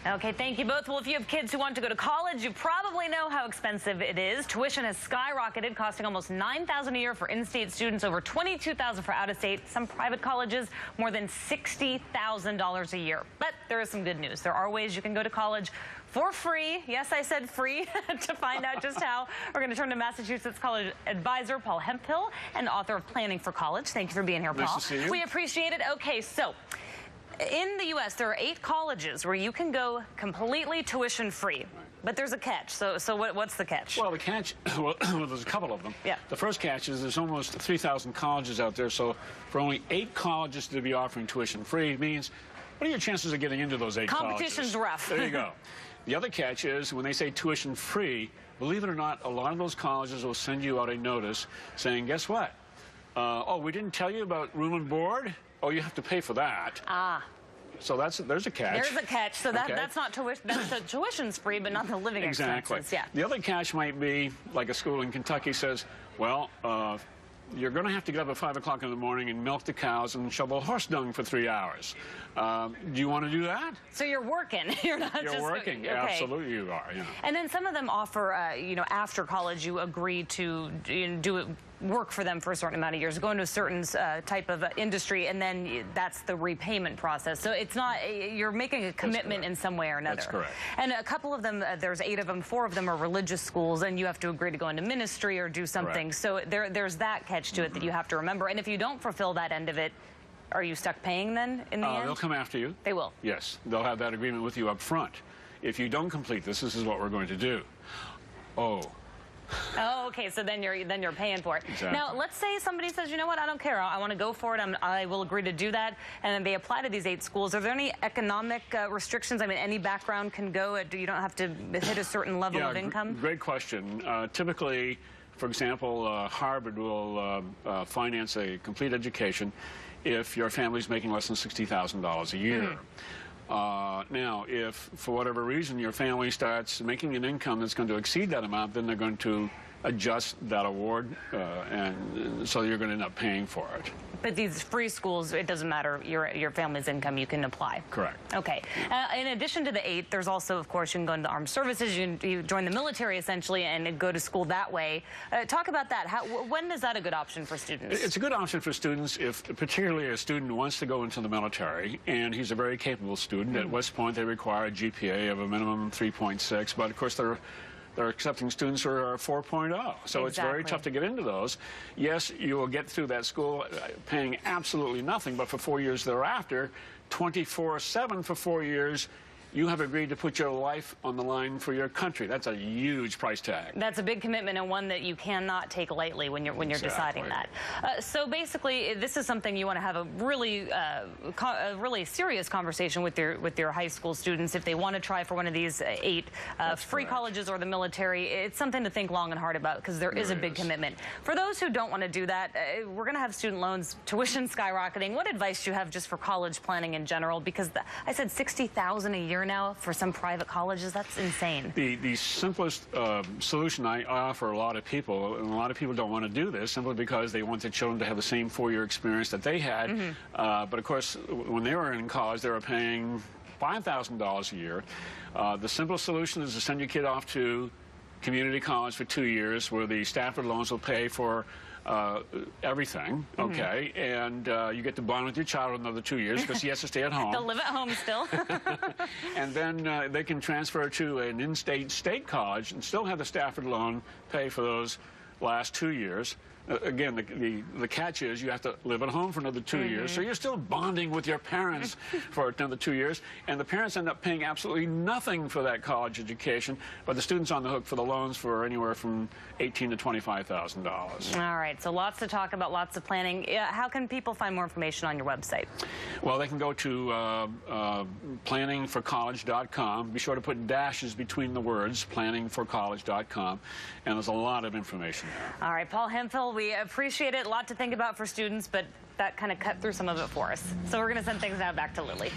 Okay, thank you both. Well, if you have kids who want to go to college, you probably know how expensive it is. Tuition has skyrocketed, costing almost $9,000 a year for in-state students, over $22,000 for out-of-state. Some private colleges, more than $60,000 a year. But there is some good news. There are ways you can go to college for free. Yes, I said free. To find out just how, we're going to turn to Massachusetts College advisor Paul Hemphill and author of Planning for College. Thank you for being here, Paul. Nice to see you. We appreciate it. Okay, so in the U.S., there are 8 colleges where you can go completely tuition-free. But there's a catch. So what's the catch? Well, the catch, well, there's a couple of them. Yeah. The first catch is there's almost 3,000 colleges out there, so for only 8 colleges to be offering tuition-free means, what are your chances of getting into those 8 colleges? Competition's rough. There you go. The other catch is when they say tuition-free, believe it or not, a lot of those colleges will send you out a notice saying, guess what? Oh, we didn't tell you about room and board? Oh, you have to pay for that. Ah. So there's a catch. There's a catch. So that's not tuition. That's the tuition's free, but not the living exactly. expenses. Yeah. The other catch might be like a school in Kentucky says, well, you're going to have to get up at 5 o'clock in the morning and milk the cows and shovel horse dung for 3 hours. Do you want to do that? So you're working. You're not you're just working. Okay. Absolutely, you are. Yeah. And then some of them offer, you know, after college, you agree to do it. Work for them for a certain amount of years, go into a certain type of industry, and then that's the repayment process. So it's not, you're making a commitment in some way or another. That's correct. And a couple of them, there's 8 of them, 4 of them are religious schools, and you have to agree to go into ministry or do something. Correct. So there's that catch to it that you have to remember. And if you don't fulfill that end of it, are you stuck paying then in the end? They'll come after you. They will? Yes. They'll have that agreement with you up front. If you don't complete this is what we're going to do. Oh, okay. So then you're paying for it. Exactly. Now, let's say somebody says, you know what, I don't care. I want to go for it. I will agree to do that. And then they apply to these 8 schools. Are there any economic restrictions? I mean, any background can go. You don't have to hit a certain level of income? Great question. Typically, for example, Harvard will finance a complete education if your family's making less than $60,000 a year. Mm-hmm. Now, if for whatever reason your family starts making an income that's going to exceed that amount, then they're going to adjust that award, and so you're going to end up paying for it. But these free schools, it doesn't matter your family's income, you can apply. Correct. Okay. In addition to the 8, there's also, of course, you can go into the armed services, you join the military essentially, and go to school that way. Talk about that. When is that a good option for students? It's a good option for students if particularly a student wants to go into the military, and he's a very capable student. Mm-hmm. At West Point, they require a GPA of a minimum 3.6, but of course they're accepting students who are 4.0, so It's very tough to get into those. Yes, you will get through that school paying absolutely nothing, but for 4 years thereafter, 24/7 for 4 years, you have agreed to put your life on the line for your country. That's a huge price tag. That's a big commitment, and one that you cannot take lightly when you're deciding that. So basically, this is something you want to have a really serious conversation with your high school students if they want to try for one of these 8 free colleges or the military. It's something to think long and hard about because there is a big commitment. For those who don't want to do that, we're going to have student loans, tuition skyrocketing. What advice do you have just for college planning in general? Because I said $60,000 a year now for some private colleges. That's insane. The simplest solution I offer a lot of people, and a lot of people don't want to do this simply because they want their children to have the same 4-year experience that they had. Mm-hmm. But of course, when they were in college, they were paying $5,000 a year. The simple solution is to send your kid off to community college for 2 years where the Stafford loans will pay for everything, okay, and you get to bond with your child another 2 years because he has to stay at home. They'll live at home still. And then they can transfer to an in-state state college and still have the Stafford loan pay for those last 2 years. Again, the catch is you have to live at home for another 2 years, so you're still bonding with your parents for another 2 years, and the parents end up paying absolutely nothing for that college education, but the student's on the hook for the loans for anywhere from $18,000 to $25,000. All right, so lots to talk about, lots of planning. How can people find more information on your website? Well, they can go to planningforcollege.com. Be sure to put dashes between the words, planningforcollege.com, and there's a lot of information there. All right, Paul Hemphill, we appreciate it. A lot to think about for students, but that kind of cut through some of it for us. So we're going to send things now back to Lily.